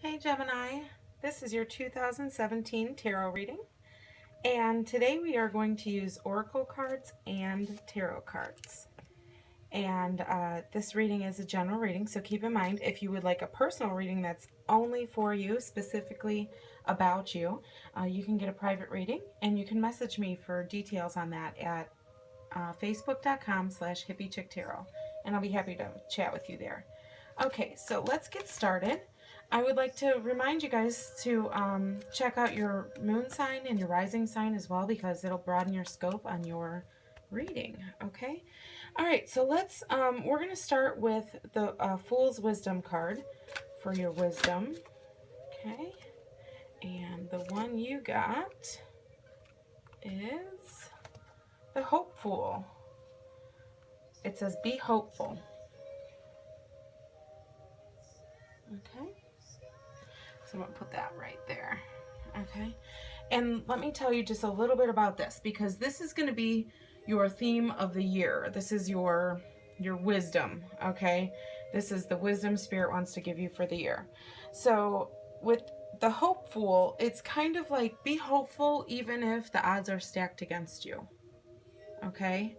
Hey Gemini, this is your 2017 tarot reading, and today we are going to use oracle cards and tarot cards. And this reading is a general reading, so keep in mind if you would like a personal reading that's only for you, specifically about you, you can get a private reading, and you can message me for details on that at facebook.com/hippiechicktarot, and I'll be happy to chat with you there. Okay, so let's get started. I would like to remind you guys to check out your moon sign and your rising sign as well, because it'll broaden your scope on your reading. Okay, all right, so let's we're going to start with the Fool's Wisdom card for your wisdom. Okay, and the one you got is the Hopeful. It says be hopeful. Okay, so I'm going to put that right there. Okay, and let me tell you just a little bit about this, because this is going to be your theme of the year. This is your wisdom. Okay, this is the wisdom Spirit wants to give you for the year. So with the Hopeful, it's kind of like be hopeful even if the odds are stacked against you. Okay,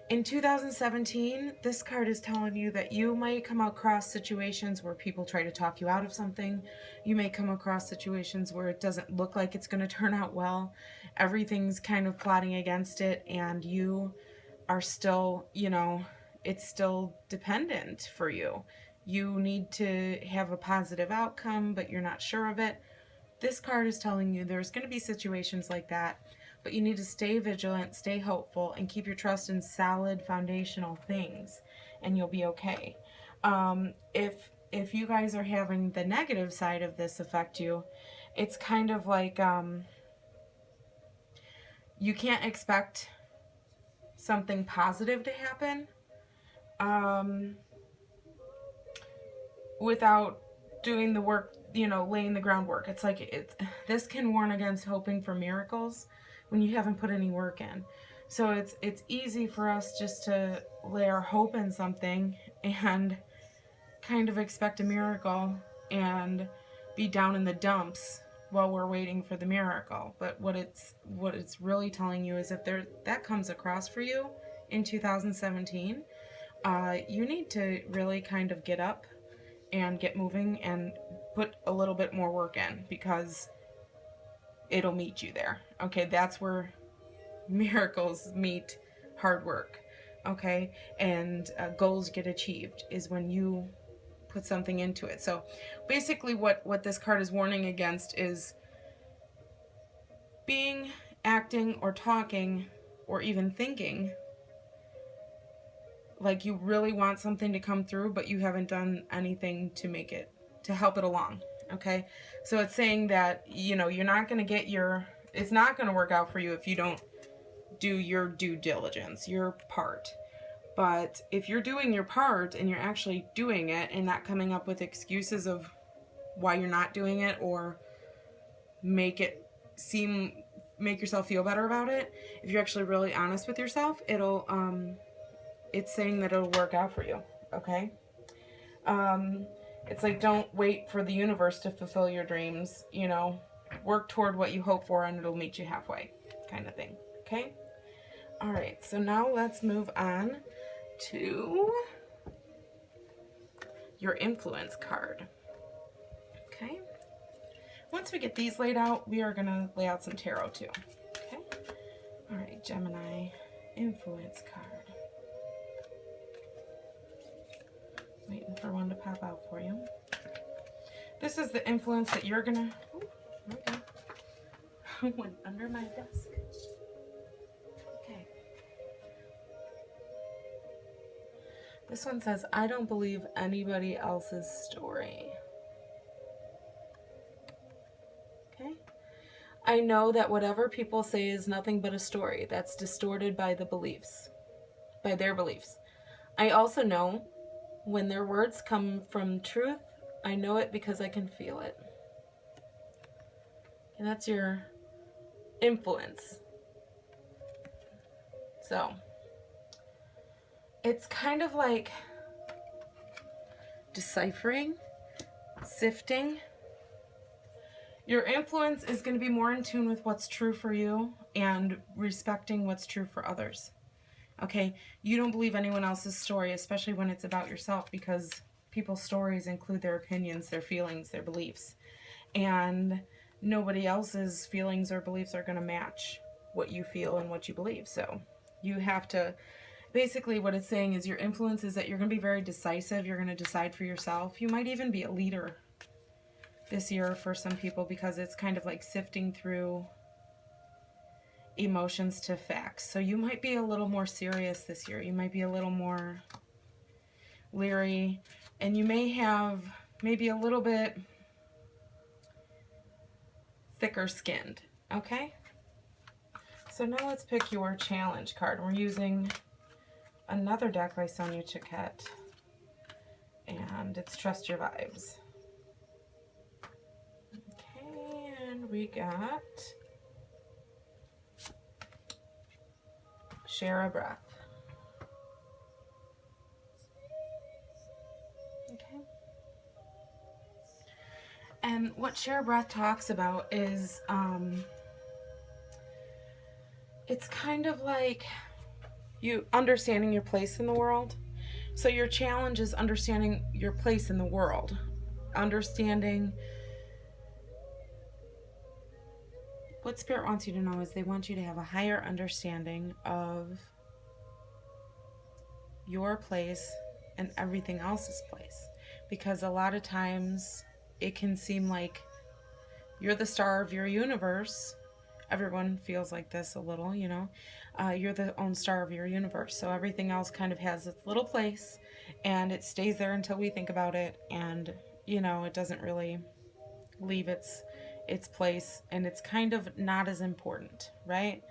in 2017, this card is telling you that you might come across situations where people try to talk you out of something. You may come across situations where it doesn't look like it's going to turn out well. Everything's kind of plotting against it, and you are still, it's still dependent for you. You need to have a positive outcome, but you're not sure of it. This card is telling you there's going to be situations like that, but you need to stay vigilant, stay hopeful, and keep your trust in solid foundational things, and you'll be okay. If you guys are having the negative side of this affect you, it's kind of like you can't expect something positive to happen without doing the work, laying the groundwork. It's like this can warn against hoping for miracles when you haven't put any work in. So it's easy for us just to lay our hope in something and kind of expect a miracle and be down in the dumps while we're waiting for the miracle. But what it's really telling you is if that comes across for you in 2017, you need to really kind of get up and get moving and put a little bit more work in, because it'll meet you there. Okay, that's where miracles meet hard work. Okay, and goals get achieved is when you put something into it. So basically what this card is warning against is being, acting, or talking, or even thinking like you really want something to come through, but you haven't done anything to help it along. Okay, so it's saying that you're not going to get it's not going to work out for you if you don't do your due diligence, your part. But if you're doing your part and you're actually doing it and not coming up with excuses of why you're not doing it, or make yourself feel better about it, if you're actually really honest with yourself, it's saying that it'll work out for you. Okay, it's like, don't wait for the universe to fulfill your dreams. Work toward what you hope for, and it'll meet you halfway, kind of thing. Okay, all right, so now let's move on to your influence card. Okay, once we get these laid out, we are going to lay out some tarot too. Okay, all right, Gemini, influence card. Waiting for one to pop out for you. This is the influence that you're gonna... Oh, okay. Went under my desk. Okay. This one says, I don't believe anybody else's story. Okay. I know that whatever people say is nothing but a story that's distorted by their beliefs. I also know when their words come from truth, I know it because I can feel it. And that's your influence. So, it's kind of like deciphering, sifting, Your influence is going to be more in tune with what's true for you and respecting what's true for others. Okay, you don't believe anyone else's story, especially when it's about yourself, because people's stories include their opinions, their feelings, their beliefs. And nobody else's feelings or beliefs are going to match what you feel and what you believe. So you have to, basically what it's saying is your influence is that you're going to be very decisive. You're going to decide for yourself. You might even be a leader this year for some people, because it's kind of like sifting through emotions to facts. So you might be a little more serious this year. You might be a little more leery, and you may have maybe a little bit thicker skinned. Okay, so now let's pick your challenge card. We're using another deck by Sonia Choquette, and it's Trust Your Vibes. Okay, and we got Share a Breath. Okay. And what Share a Breath talks about is, it's kind of like you understanding your place in the world. So your challenge is understanding your place in the world. Understanding what Spirit wants you to know is they want you to have a higher understanding of your place and everything else's place. Because a lot of times it can seem like you're the star of your universe. Everyone feels like this a little, you know. You're the own star of your universe. So everything else kind of has its little place, and it stays there until we think about it. And, you know, it doesn't really leave its place, and it's kind of not as important, right?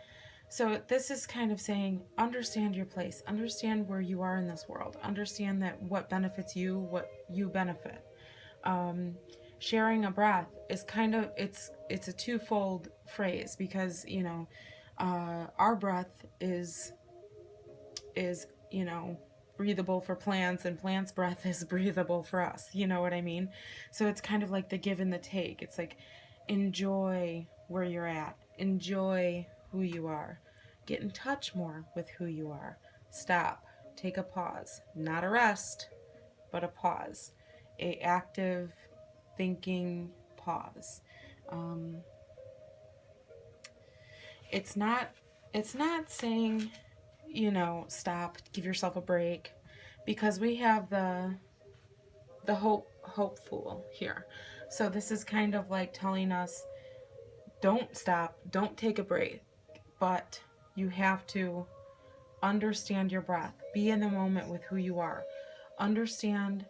So this is kind of saying, understand your place, understand where you are in this world, understand that what benefits you, what you benefit. Sharing a breath is kind of, it's a twofold phrase, because, you know, our breath is, you know, breathable for plants, and plants' breath is breathable for us. You know what I mean? So it's kind of like the give and the take. It's like, enjoy where you're at. Enjoy who you are. Get in touch more with who you are. Stop. Take a pause. Not a rest, but a pause. A active thinking pause. It's not saying, you know, stop, give yourself a break, because we have the hopeful here. So this is kind of like telling us, don't stop, don't take a break, but you have to understand your breath. Be in the moment with who you are. Understand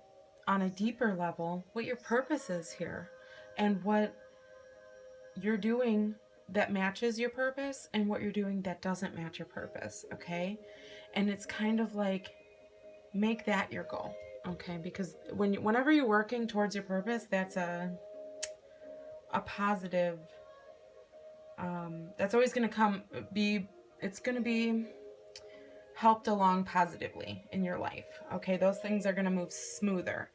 on a deeper level what your purpose is here, and what you're doing that matches your purpose, and what you're doing that doesn't match your purpose, okay? And it's kind of like, make that your goal, okay? Because whenever you're working towards your purpose, that's a positive, that's always going to it's going to be helped along positively in your life, okay? Those things are going to move smoother.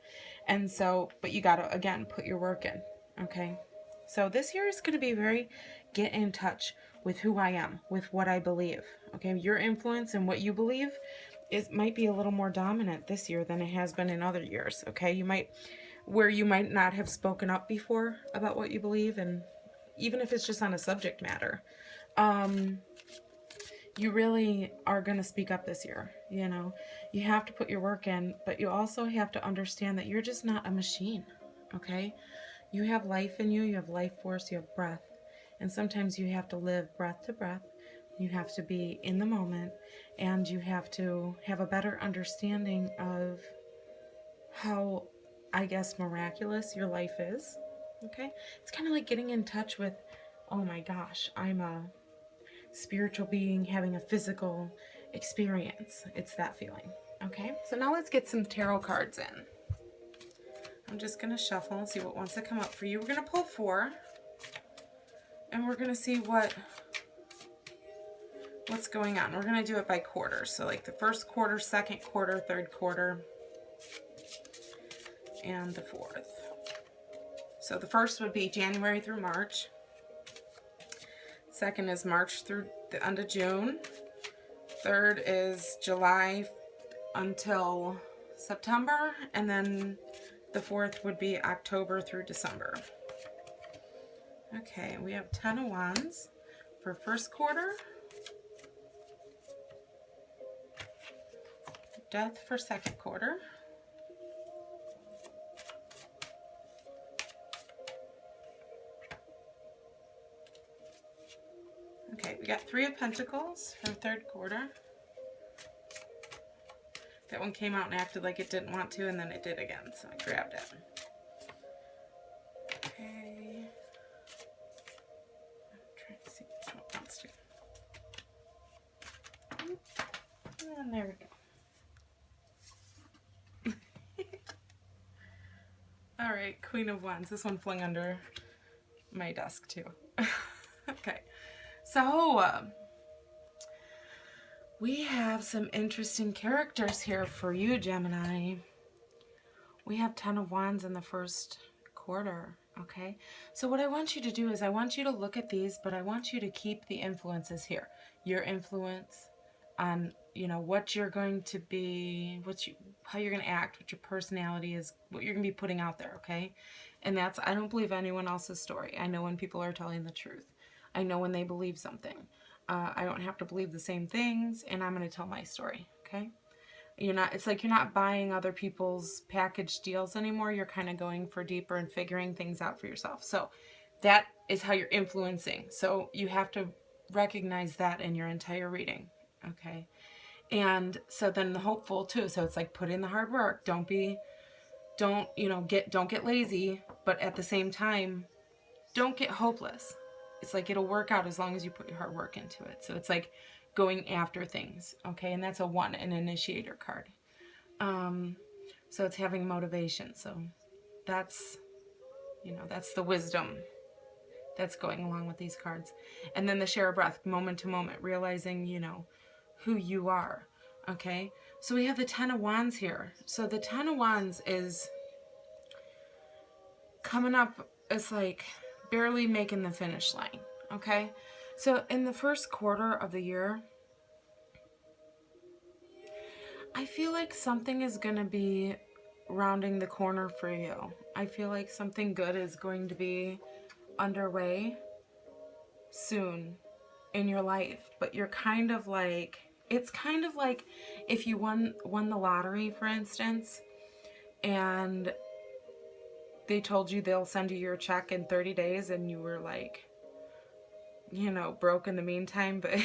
And so, but you got to, again, put your work in, okay? So this year is going to be very get in touch with who I am, with what I believe, okay? Your influence and what you believe might be a little more dominant this year than it has been in other years, okay? You might not have spoken up before about what you believe, and even if it's just on a subject matter, you really are going to speak up this year, you know? You have to put your work in, but you also have to understand that you're just not a machine, okay? You have life in you, you have life force, you have breath, and sometimes you have to live breath to breath. You have to be in the moment, and you have to have a better understanding of how, I guess, miraculous your life is, okay? It's kind of like getting in touch with, oh my gosh, I'm a spiritual being having a physical experience. It's that feeling, okay? So now let's get some tarot cards in. I'm just going to shuffle and see what wants to come up for you. We're going to pull 4, and we're going to see what's going on. We're going to do it by quarters. So like the first quarter, second quarter, third quarter, and the fourth. So the first would be January through March. Second is March through the end of June. Third is July until September. And then the fourth would be October through December. Okay, we have 10 of Wands for first quarter. Death for second quarter. Okay, we got 3 of Pentacles for third quarter. That one came out and acted like it didn't want to, and then it did again, so I grabbed it. Okay. I'm trying to see which one wants to. And there we go. Alright, Queen of Wands. This one flung under my desk too. Okay. So, we have some interesting characters here for you, Gemini. We have 10 of Wands in the first quarter, okay? So what I want you to do is I want you to look at these, but I want you to keep the influences here. Your influence on, you know, what you're going to be, how you're going to act, what your personality is, what you're going to be putting out there, okay? And that's, I don't believe anyone else's story. I know when people are telling the truth. I know when they believe something. I don't have to believe the same things, and I'm going to tell my story, okay? It's like you're not buying other people's package deals anymore. You're kind of going for deeper and figuring things out for yourself. So that is how you're influencing. So you have to recognize that in your entire reading, okay? And so then the hopeful too. So it's like put in the hard work. Don't get lazy, but at the same time, don't get hopeless. It's like it'll work out as long as you put your hard work into it. So it's like going after things, okay? And that's a 1, an initiator card. So it's having motivation. So that's, that's the wisdom that's going along with these cards. And then the share of breath, moment to moment, realizing, who you are, okay? So we have the 10 of Wands here. So the 10 of Wands is coming up, it's like barely making the finish line, okay? So in the first quarter of the year, I feel like something is going to be rounding the corner for you. I feel like something good is going to be underway soon in your life, but you're kind of like, it's kind of like if you won the lottery, for instance, and they told you they'll send you your check in 30 days and you were like, broke in the meantime, but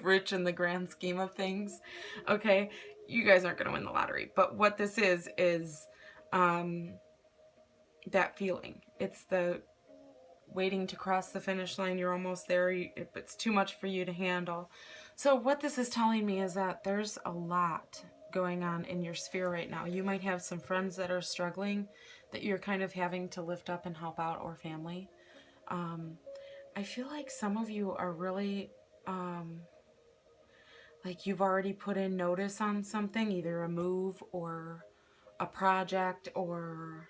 rich in the grand scheme of things. Okay, you guys aren't going to win the lottery, but what this is that feeling. It's the waiting to cross the finish line. You're almost there. It's too much for you to handle. So what this is telling me is that there's a lot going on in your sphere right now. You might have some friends that are struggling that you're kind of having to lift up and help out, or family. I feel like some of you are really, like you've already put in notice on something, either a move or a project, or,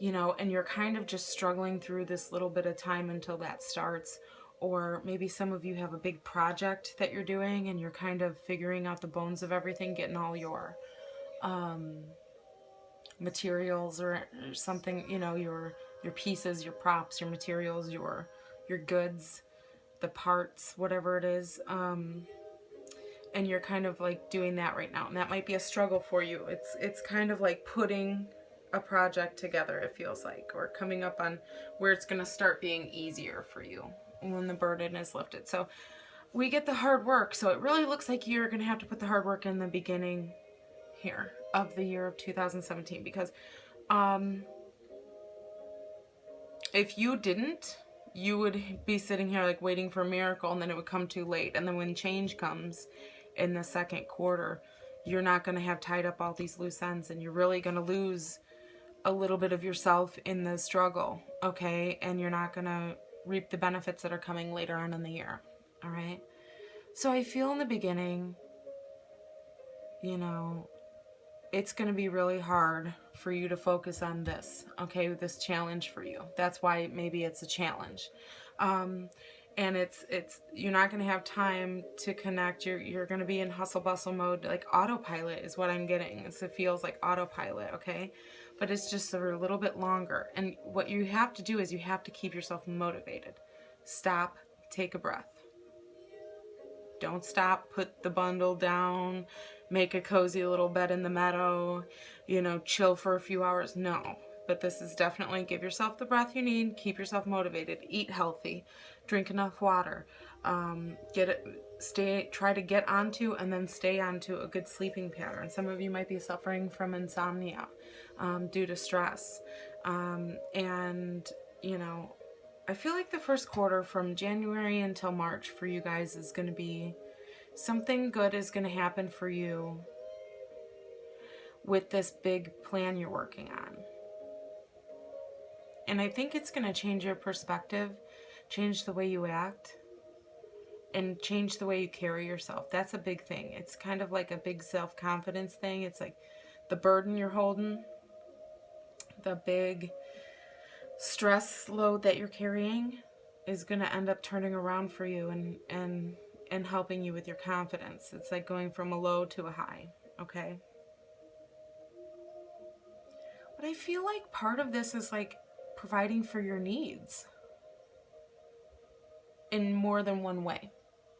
and you're kind of just struggling through this little bit of time until that starts. Or maybe some of you have a big project that you're doing and you're kind of figuring out the bones of everything, getting all your materials or something, your pieces, your props, your materials, your goods, the parts, whatever it is, and you're kind of like doing that right now, and that might be a struggle for you. It's kind of like putting a project together, it feels like, or coming up on where it's going to start being easier for you when the burden is lifted. So we get the hard work. So it really looks like you're going to have to put the hard work in the beginning here of the year of 2017, because if you didn't, you would be sitting here like waiting for a miracle, and then it would come too late. And then when change comes in the second quarter, you're not going to have tied up all these loose ends, and you're really going to lose a little bit of yourself in the struggle, okay? And you're not going to reap the benefits that are coming later on in the year, all right? So I feel in the beginning, it's going to be really hard for you to focus on this, okay, this challenge for you. That's why maybe it's a challenge. And it's you're not going to have time to connect. You're going to be in hustle bustle mode, like autopilot is what I'm getting. It feels like autopilot, okay? But it's just a little bit longer. And what you have to do is you have to keep yourself motivated. Stop, take a breath. Don't stop, put the bundle down, make a cozy little bed in the meadow, chill for a few hours. No, but this is definitely give yourself the breath you need, keep yourself motivated, eat healthy, drink enough water, try to get onto and then stay onto a good sleeping pattern. Some of you might be suffering from insomnia due to stress. And, I feel like the first quarter from January until March for you guys is going to be something good is going to happen for you with this big plan you're working on. And I think it's going to change your perspective, change the way you act, and change the way you carry yourself. That's a big thing. It's kind of like a big self-confidence thing. It's like the burden you're holding, the big stress load that you're carrying is going to end up turning around for you and helping you with your confidence. It's like going from a low to a high, okay? But I feel like part of this is like providing for your needs in more than one way,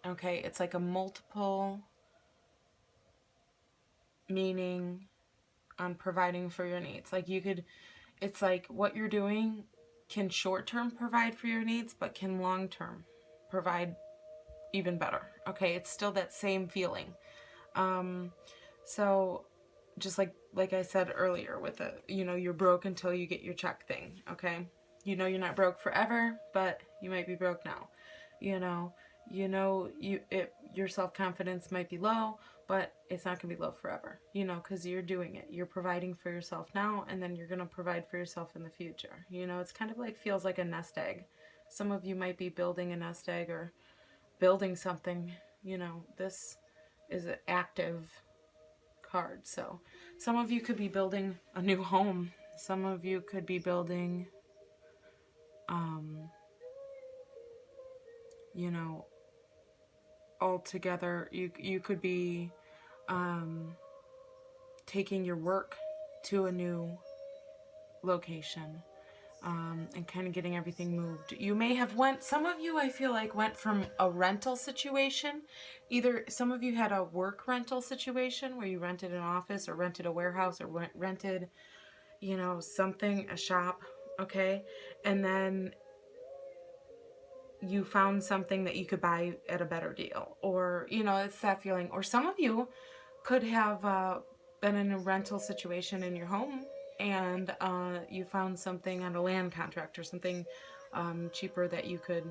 okay? It's like a multiple meaning on providing for your needs. Like it's like what you're doing can short-term provide for your needs, but can long-term provide even better. Okay, it's still that same feeling. So just like I said earlier with the, you're broke until you get your check thing. Okay, you're not broke forever, but you might be broke now. Your self-confidence might be low, but it's not going to be low forever, because you're doing it. You're providing for yourself now, and then you're going to provide for yourself in the future. It's kind of like, feels like a nest egg. Some of you might be building a nest egg or building something. This is an active card. So some of you could be building a new home. Some of you could be building, all together. You could be taking your work to a new location, and kind of getting everything moved. You may have some of you I feel like went from a rental situation. Either some of you had a work rental situation where you rented an office or rented a warehouse or rented, something, a shop, okay? And then you found something that you could buy at a better deal, or it's that feeling. Or some of you could have been in a rental situation in your home, and you found something on a land contract or something cheaper that you could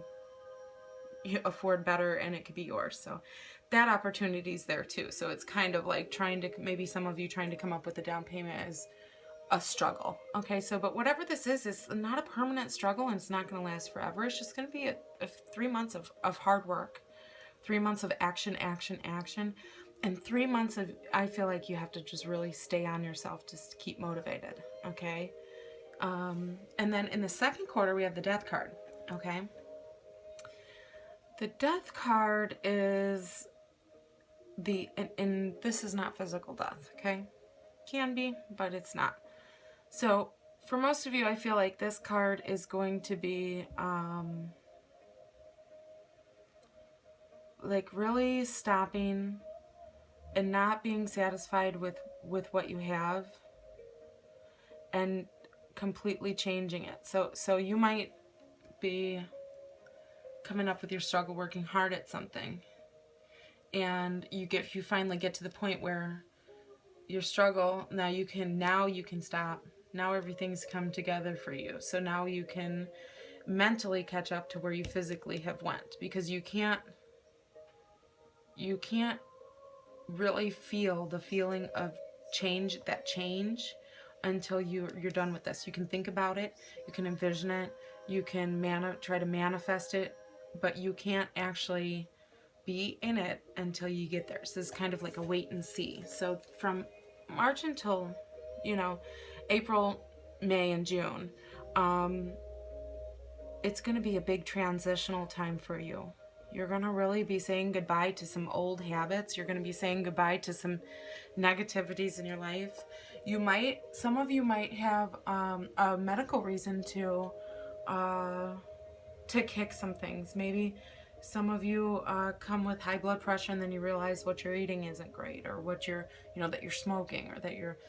afford better, and it could be yours. So that opportunity is there too. So it's kind of like maybe some of you trying to come up with a down payment is a struggle. Okay, so but whatever this is not a permanent struggle, and it's not going to last forever. It's just going to be a 3 months of hard work, 3 months of action, and 3 months of, I feel like you have to just really stay on yourself, just keep motivated, okay? And then in the second quarter, we have the death card, okay? The death card is and this is not physical death, okay? Can be, but it's not. So for most of you, I feel like this card is going to be like really stopping and not being satisfied with what you have and completely changing it. So you might be coming up with your struggle, working hard at something, and you finally get to the point where your struggle, now you can stop. Now everything's come together for you. So now you can mentally catch up to where you physically have went, because you can't really feel the feeling of change until you're done with this. You can think about it, you can envision it, you can try to manifest it, but you can't actually be in it until you get there. So it's kind of like a wait and see. So from March until, you know, April, May, and June, it's going to be a big transitional time for you. You're going to really be saying goodbye to some old habits. You're going to be saying goodbye to some negativities in your life. Some of you might have a medical reason to kick some things. Maybe some of you come with high blood pressure and then you realize what you're eating isn't great, or what you're, that you're smoking, or that you're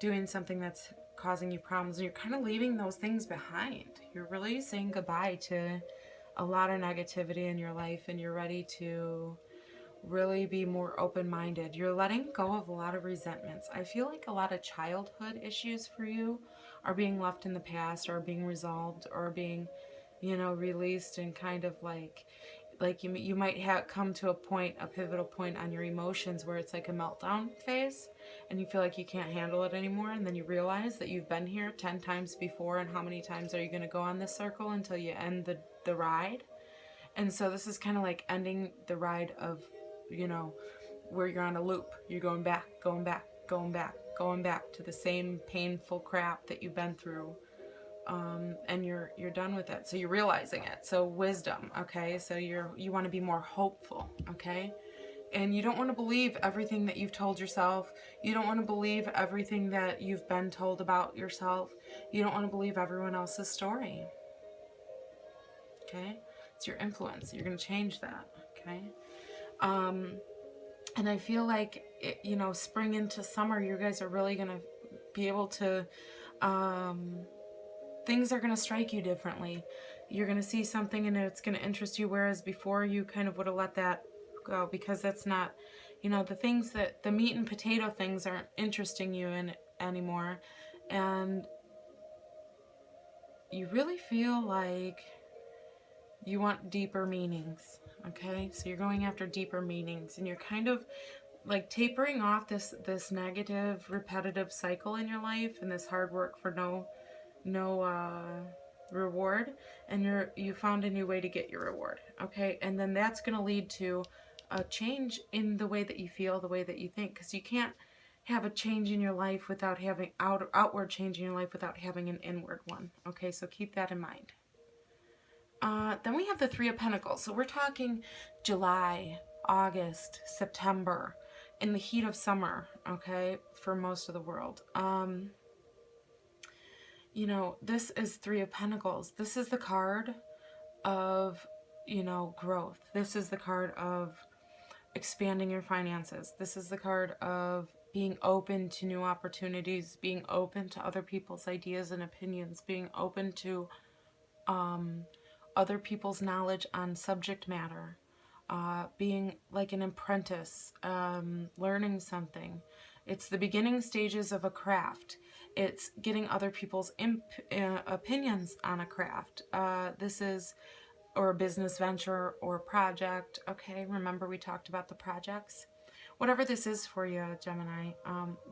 doing something that's causing you problems, and you're kind of leaving those things behind. You're really saying goodbye to a lot of negativity in your life, and you're ready to really be more open-minded. You're letting go of a lot of resentments. I feel like a lot of childhood issues for you are being left in the past, or being resolved, or being, released, and kind of like you might have come to a pivotal point on your emotions where it's like a meltdown phase, and you feel like you can't handle it anymore, and then you realize that you've been here 10 times before, and how many times are you going to go on this circle until you end the ride? And so this is kind of like ending the ride of, where you're on a loop. You're going back, going back, going back, going back to the same painful crap that you've been through. And you're done with it. So you're realizing it. So wisdom, okay? So you want to be more hopeful, okay? And you don't want to believe everything that you've told yourself. You don't want to believe everything that you've been told about yourself. You don't want to believe everyone else's story. Okay? It's your influence. You're going to change that, okay? And I feel like, spring into summer, you guys are really going to be able to, things are going to strike you differently. You're going to see something and it's going to interest you, whereas before you kind of would have let that go, because that's not, the meat and potato things aren't interesting you anymore. And you really feel like you want deeper meanings, okay? So you're going after deeper meanings, and you're kind of like tapering off this negative, repetitive cycle in your life, and this hard work for no reward, and you found a new way to get your reward, okay? And then that's going to lead to a change in the way that you feel, the way that you think, because you can't have a change in your life without having outward change in your life without having an inward one, okay? So keep that in mind. Then we have the Three of Pentacles. So we're talking July, August, September, in the heat of summer, okay, for most of the world. This is Three of Pentacles. This is the card of, growth. This is the card of expanding your finances. This is the card of being open to new opportunities, being open to other people's ideas and opinions, being open to other people's knowledge on subject matter, being like an apprentice, learning something. It's the beginning stages of a craft. It's getting other people's opinions on a craft. Or a business venture or project. Okay, remember we talked about the projects? Whatever this is for you, Gemini.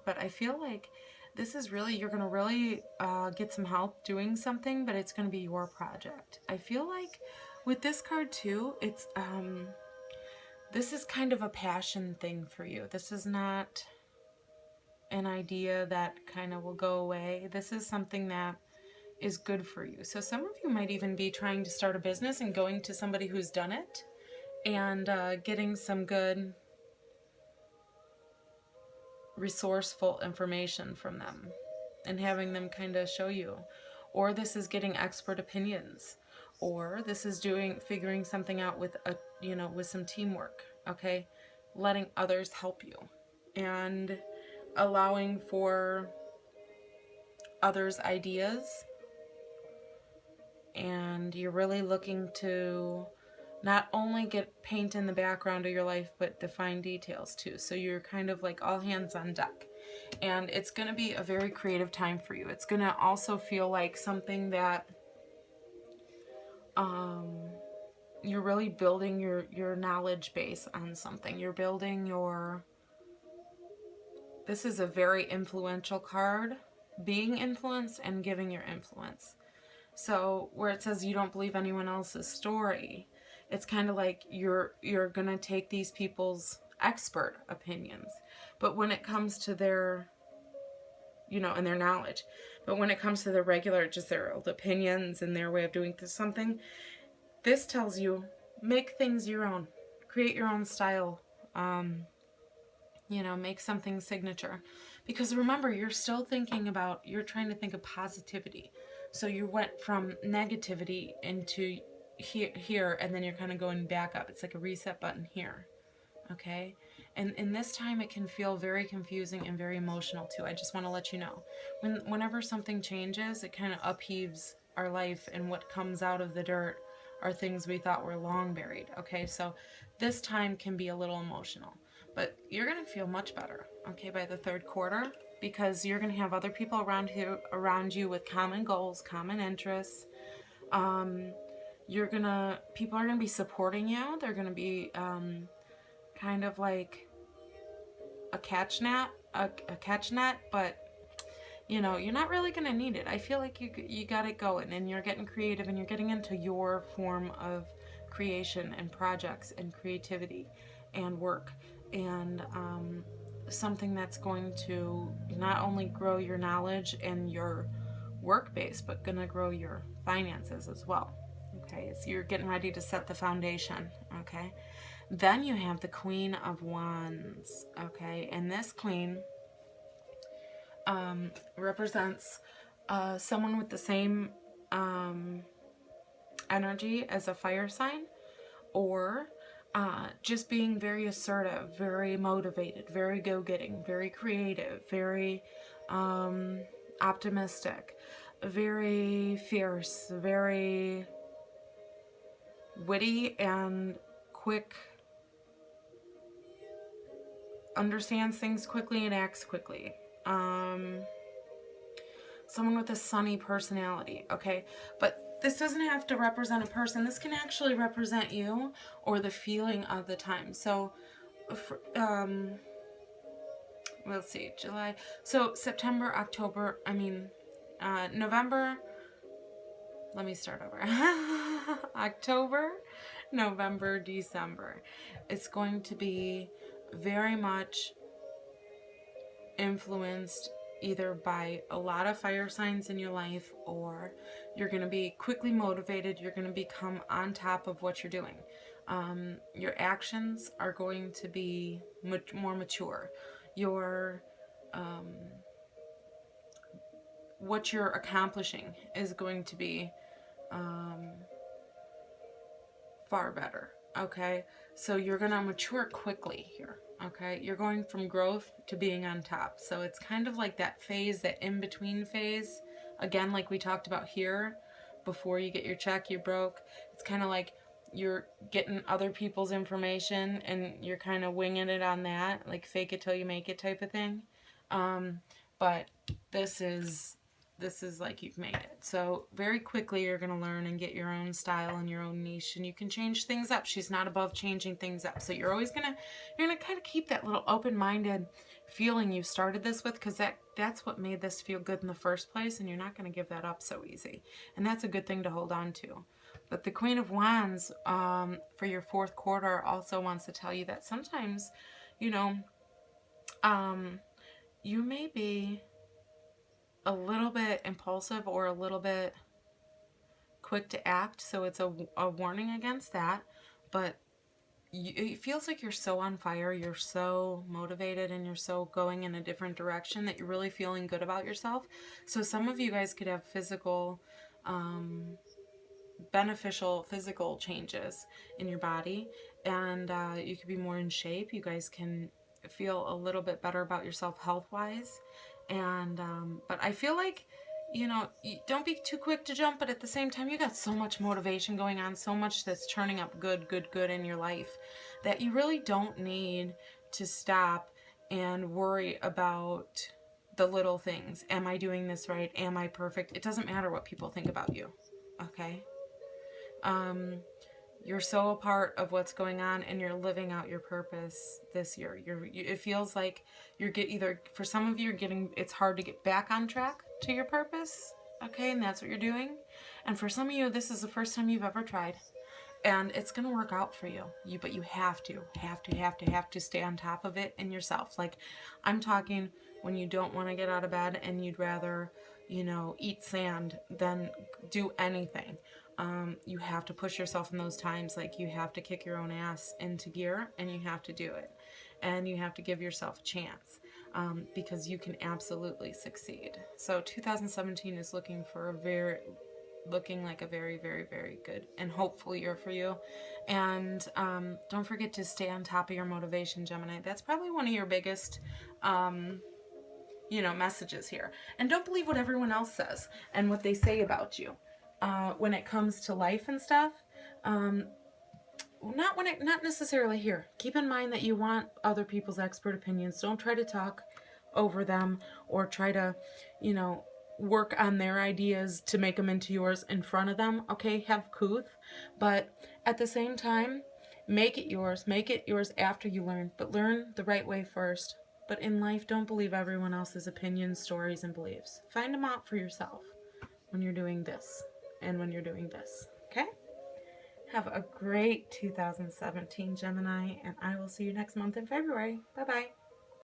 But I feel like this is really, you're going to really get some help doing something, but it's going to be your project. I feel like with this card too, it's this is kind of a passion thing for you. This is not an idea that kind of will go away. This is something that is good for you. So some of you might even be trying to start a business and going to somebody who's done it and getting some good resourceful information from them and having them kind of show you. Or this is getting expert opinions, or this is figuring something out with with some teamwork, okay? Letting others help you and allowing for others' ideas. And you're really looking to not only get paint in the background of your life, but define details too. So you're kind of like all hands on deck. And it's going to be a very creative time for you. It's going to also feel like something that you're really building your knowledge base on something. You're building this is a very influential card, being influenced and giving your influence. So where it says you don't believe anyone else's story, it's kind of like you're going to take these people's expert opinions. But when it comes to their you know, and their knowledge. But when it comes to the regular, just their old opinions and their way of doing something, this tells you, make things your own. Create your own style. You know, make something signature. Because remember, you're still thinking about, you're trying to think of positivity. So you went from negativity into here, and then you're kind of going back up. It's like a reset button here. Okay? And in this time, it can feel very confusing and very emotional too. I just want to let you know. Whenever something changes, it kind of upheaves our life, and what comes out of the dirt are things we thought were long buried. Okay? So this time can be a little emotional. But you're going to feel much better, okay, by the third quarter, because you're going to have other people around you with common goals, common interests. People are going to be supporting you. They're going to be kind of like a catch net, but you know, you're not really going to need it. I feel like you got it going, and you're getting creative, and you're getting into your form of creation and projects and creativity and work, and something that's going to not only grow your knowledge and your work base, but going to grow your finances as well. Okay, so you're getting ready to set the foundation. Okay, then you have the Queen of Wands. Okay, and this queen represents someone with the same energy as a fire sign, or just being very assertive, very motivated, very go-getting, very creative, very optimistic, very fierce, very witty and quick, understands things quickly and acts quickly. Someone with a sunny personality, okay? But this doesn't have to represent a person. This can actually represent you or the feeling of the time. So, let's see, July. So September, October, November. Let me start over. October, November, December. It's going to be very much influenced either by a lot of fire signs in your life, or you're going to be quickly motivated. You're going to become on top of what you're doing. Your actions are going to be more mature. What you're accomplishing is going to be far better. Okay, so you're going to mature quickly here. Okay, you're going from growth to being on top. So it's kind of like that phase, that in-between phase. Again, like we talked about here, before you get your check, you broke. It's kind of like you're getting other people's information and you're kind of winging it on that, like fake it till you make it type of thing. But this is like you've made it. So very quickly you're going to learn and get your own style and your own niche, and you can change things up. She's not above changing things up. So you're always going to kind of keep that little open-minded feeling you started this with, because that's what made this feel good in the first place, and you're not going to give that up so easy. And that's a good thing to hold on to. But the Queen of Wands for your fourth quarter also wants to tell you that sometimes, you know, you may be a little bit impulsive or a little bit quick to act, so it's a warning against that. But it feels like you're so on fire, you're so motivated, and you're so going in a different direction that you're really feeling good about yourself. So some of you guys could have beneficial physical changes in your body, and you could be more in shape. You guys can feel a little bit better about yourself health-wise. And but I feel like, you know, you don't be too quick to jump, but at the same time, you got so much motivation going on, so much that's churning up good in your life, that you really don't need to stop and worry about the little things. Am I doing this right? Am I perfect? It doesn't matter what people think about you, okay? You're so a part of what's going on, and you're living out your purpose this year. It feels like for some of you, it's hard to get back on track to your purpose, okay, and that's what you're doing. And for some of you, this is the first time you've ever tried, and it's gonna work out for you. But you have to stay on top of it in yourself. Like, I'm talking when you don't want to get out of bed and you'd rather, you know, eat sand than do anything. You have to push yourself in those times. Like, you have to kick your own ass into gear, and you have to do it. And you have to give yourself a chance, because you can absolutely succeed. So 2017 is looking like a very, very, very good and hopeful year for you. And don't forget to stay on top of your motivation, Gemini. That's probably one of your biggest messages here. And don't believe what everyone else says and what they say about you when it comes to life and stuff. Not necessarily here. Keep in mind that you want other people's expert opinions. Don't try to talk over them or try to, work on their ideas to make them into yours in front of them. Okay, have couth, but at the same time, make it yours. Make it yours after you learn, but learn the right way first. But in life, don't believe everyone else's opinions, stories, and beliefs. Find them out for yourself when you're doing this and when you're doing this. Okay? Have a great 2017, Gemini, and I will see you next month in February. Bye-bye.